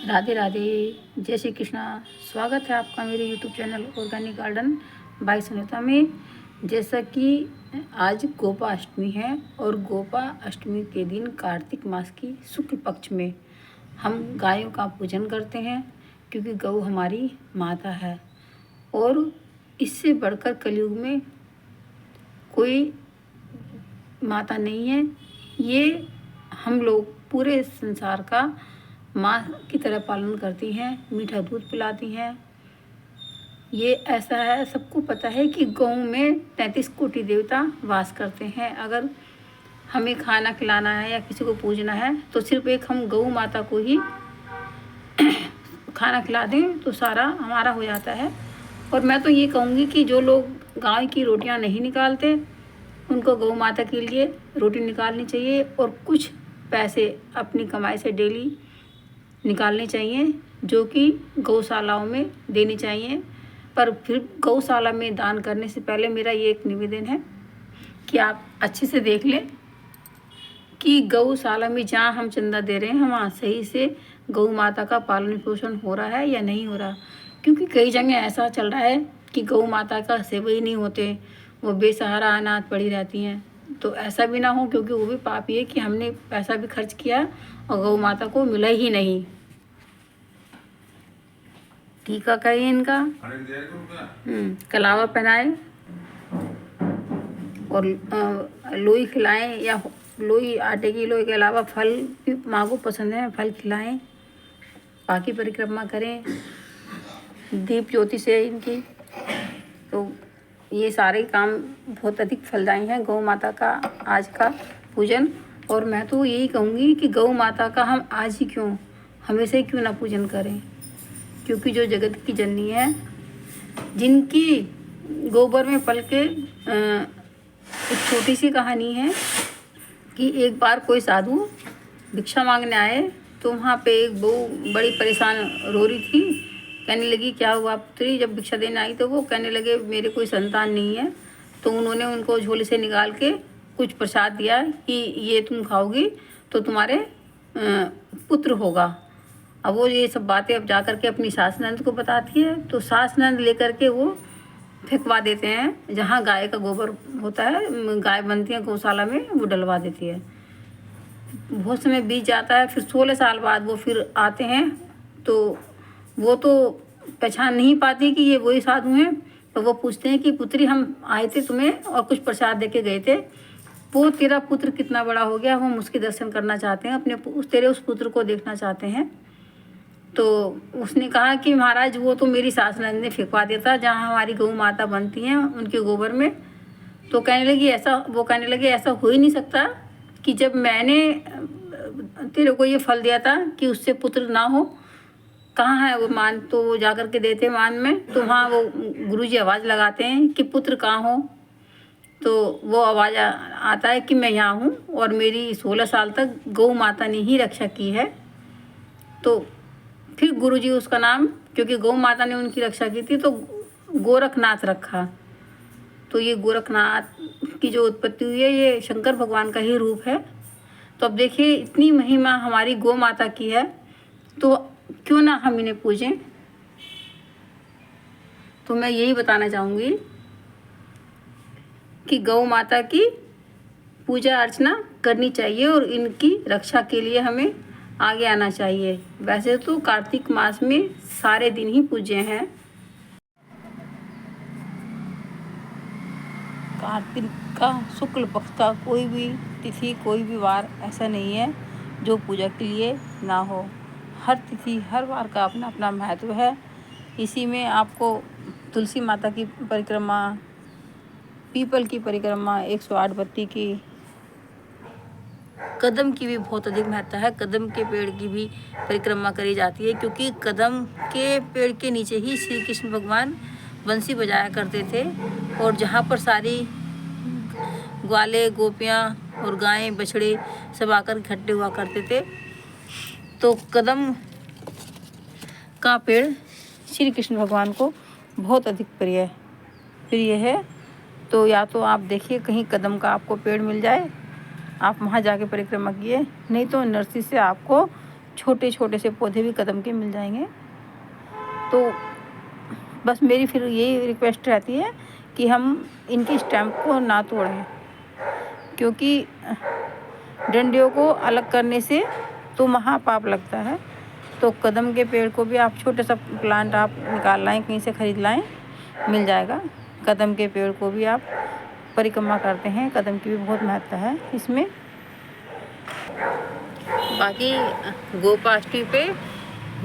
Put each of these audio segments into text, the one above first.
राधे राधे, जय श्री कृष्णा। स्वागत है आपका मेरे YouTube channel organic garden by Sunita में। जैसा कि आज गोपा अष्टमी है और गोपा अष्टमी के दिन कार्तिक मास की शुक्ल पक्ष में हम गायों का पूजन करते हैं, क्योंकि गौ हमारी माता है और इससे बढ़कर कलयुग में कोई माता नहीं है। ये हम लोग पूरे संसार का माँ की तरह पालन करती हैं, मीठा दूध पिलाती हैं। ये ऐसा है, सबको पता है कि गौ में 33 कोटि देवता वास करते हैं। अगर हमें खाना खिलाना है या किसी को पूजना है तो सिर्फ एक हम गौ माता को ही खाना खिला दें तो सारा हमारा हो जाता है। और मैं तो ये कहूँगी कि जो लोग गाय की रोटियां नहीं निकालते उनको गौ माता के लिए रोटी निकालनी चाहिए और कुछ पैसे अपनी कमाई से डेली निकालने चाहिए, जो कि गौशालाओं में देनी चाहिए। पर फिर गौशाला में दान करने से पहले मेरा ये एक निवेदन है कि आप अच्छे से देख लें कि गौशाला में जहाँ हम चंदा दे रहे हैं वहाँ सही से गौ माता का पालन पोषण हो रहा है या नहीं हो रहा। क्योंकि कई जगह ऐसा चल रहा है कि गौ माता का सेवा ही नहीं होते, वो बेसहारा अनाथ पड़ी रहती हैं। तो ऐसा भी ना हो, क्योंकि वो भी पाप ही है कि हमने पैसा भी खर्च किया और गौ माता को मिला ही नहीं। टीका करिए इनका, कलावा पहनाए और लोई खिलाएं, या लोई आटे की लोई के अलावा फल भी माँ को पसंद है, फल खिलाएं। बाकी परिक्रमा करें दीप ज्योति से इनकी। तो ये सारे काम बहुत अधिक फलदायी हैं गौ माता का आज का पूजन। और मैं तो यही कहूँगी कि गौ माता का हम आज ही क्यों, हमेशा ही क्यों ना पूजन करें, क्योंकि जो जगत की जननी है, जिनकी गोबर में पल के एक छोटी सी कहानी है कि एक बार कोई साधु भिक्षा मांगने आए तो वहाँ पे एक बहू बड़ी परेशान रो रही थी। कहने लगी, क्या हुआ पुत्री? जब भिक्षा देने आई तो वो कहने लगे, मेरे कोई संतान नहीं है। तो उन्होंने उनको झोले से निकाल के कुछ प्रसाद दिया कि ये तुम खाओगी तो तुम्हारे पुत्र होगा। अब वो ये सब बातें अब जा कर के अपनी सास नंद को बताती है, तो सास नंद लेकर के वो फेंकवा देते हैं जहाँ गाय का गोबर होता है, गाय बनती है गौशाला में, वो डलवा देती है। बहुत समय बीत जाता है, फिर 16 साल बाद वो फिर आते हैं तो वो तो पहचान नहीं पाती कि ये वही साधु हैं। तो वो पूछते हैं कि पुत्री, हम आए थे तुम्हें और कुछ प्रसाद दे के गए थे, वो तेरा पुत्र कितना बड़ा हो गया, हम उसके दर्शन करना चाहते हैं, अपने तेरे उस पुत्र को देखना चाहते हैं। तो उसने कहा कि महाराज, वो तो मेरी सास नंद ने फेंकवा देता जहाँ हमारी गौ माता बनती हैं उनके गोबर में। तो कहने लगी ऐसा हो ही नहीं सकता कि जब मैंने तेरे को ये फल दिया था कि उससे पुत्र ना हो, कहाँ है वो मान? तो वो जा कर के देते मान में, तो वहाँ वो गुरुजी आवाज़ लगाते हैं कि पुत्र कहाँ हो? तो वो आवाज़ आता है कि मैं यहाँ हूँ और मेरी 16 साल तक गौ माता ने ही रक्षा की है। तो फिर गुरुजी उसका नाम, क्योंकि गौ माता ने उनकी रक्षा की थी, तो गोरखनाथ रखा। तो ये गोरखनाथ की जो उत्पत्ति हुई है, ये शंकर भगवान का ही रूप है। तो अब देखिए, इतनी महिमा हमारी गौ माता की है, तो क्यों ना हम इन्हें पूजें। तो मैं यही बताना चाहूँगी कि गौ माता की पूजा अर्चना करनी चाहिए और इनकी रक्षा के लिए हमें आगे आना चाहिए। वैसे तो कार्तिक मास में सारे दिन ही पूज्य हैं। कार्तिक का शुक्ल पक्ष का कोई भी तिथि, कोई भी वार ऐसा नहीं है जो पूजा के लिए ना हो। हर तिथि, हर वार का अपना अपना महत्व है। इसी में आपको तुलसी माता की परिक्रमा, पीपल की परिक्रमा, 108 बत्ती की, कदम की भी बहुत अधिक महत्ता है। कदम के पेड़ की भी परिक्रमा करी जाती है, क्योंकि कदम के पेड़ के नीचे ही श्री कृष्ण भगवान बंसी बजाया करते थे और जहाँ पर सारी ग्वाले, गोपियाँ और गायें, बछड़े सब आकर इकट्ठे हुआ करते थे। तो कदम का पेड़ श्री कृष्ण भगवान को बहुत अधिक प्रिय है। तो या तो आप देखिए कहीं कदम का आपको पेड़ मिल जाए, आप वहाँ जाके परिक्रमा किए, नहीं तो नर्सरी से आपको छोटे छोटे से पौधे भी कदम के मिल जाएंगे। तो बस मेरी फिर यही रिक्वेस्ट रहती है कि हम इनकी स्टेम को ना तोड़ें, क्योंकि डंडियों को अलग करने से तो महापाप लगता है। तो कदम के पेड़ को भी आप छोटे सा प्लांट आप निकाल लाएं, कहीं से ख़रीद लाएं, मिल जाएगा। कदम के पेड़ को भी आप परिक्रमा करते हैं, कदम की भी बहुत महत्ता है इसमें। बाकी गोपाष्टमी पे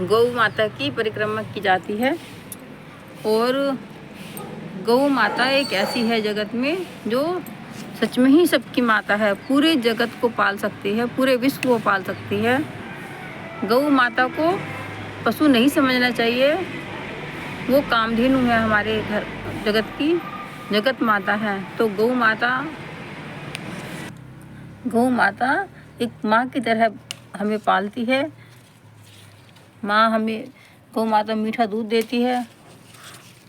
गौ माता की परिक्रमा की जाती है, और गौ माता एक ऐसी है जगत में जो सच में ही सबकी माता है, पूरे जगत को पाल सकती है, पूरे विश्व को पाल सकती है। गौ माता को पशु नहीं समझना चाहिए, वो कामधेनु है, हमारे घर जगत की जगत माता है। तो गौ माता एक माँ की तरह हमें पालती है। गौ माता मीठा दूध देती है,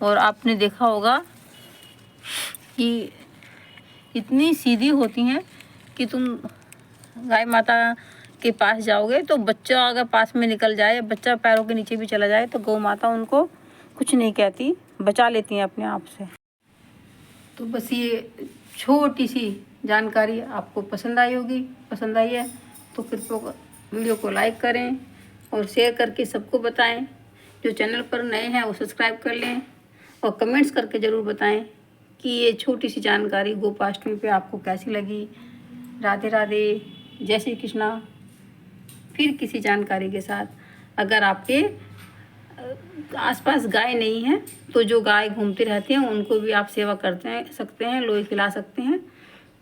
और आपने देखा होगा कि इतनी सीधी होती हैं कि तुम गाय माता के पास जाओगे तो बच्चा अगर पास में निकल जाए, बच्चा पैरों के नीचे भी चला जाए, तो गौ माता उनको कुछ नहीं कहती, बचा लेती हैं अपने आप से। तो बस ये छोटी सी जानकारी आपको पसंद आई होगी। पसंद आई है तो कृपया वीडियो को लाइक करें और शेयर करके सबको बताएं। जो चैनल पर नए हैं वो सब्सक्राइब कर लें, और कमेंट्स करके ज़रूर बताएं कि ये छोटी सी जानकारी गोपाष्टमी पे आपको कैसी लगी। राधे राधे, जय श्री कृष्णा। फिर किसी जानकारी के साथ। अगर आपके आसपास गाय नहीं है तो जो गाय घूमती रहती हैं उनको भी आप सेवा सकते हैं, लोई खिला सकते हैं।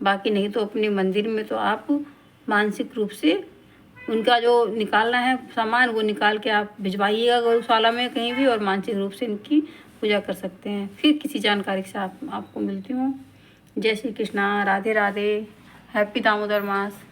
बाकी नहीं तो अपने मंदिर में तो आप मानसिक रूप से उनका जो निकालना है सामान वो निकाल के आप भिजवाइएगा गौशाला में कहीं भी, और मानसिक रूप से इनकी पूजा कर सकते हैं। फिर किसी जानकारी के साथ आपको मिलती हूँ। जय श्री कृष्णा, राधे राधे, हैप्पी दामोदर मास।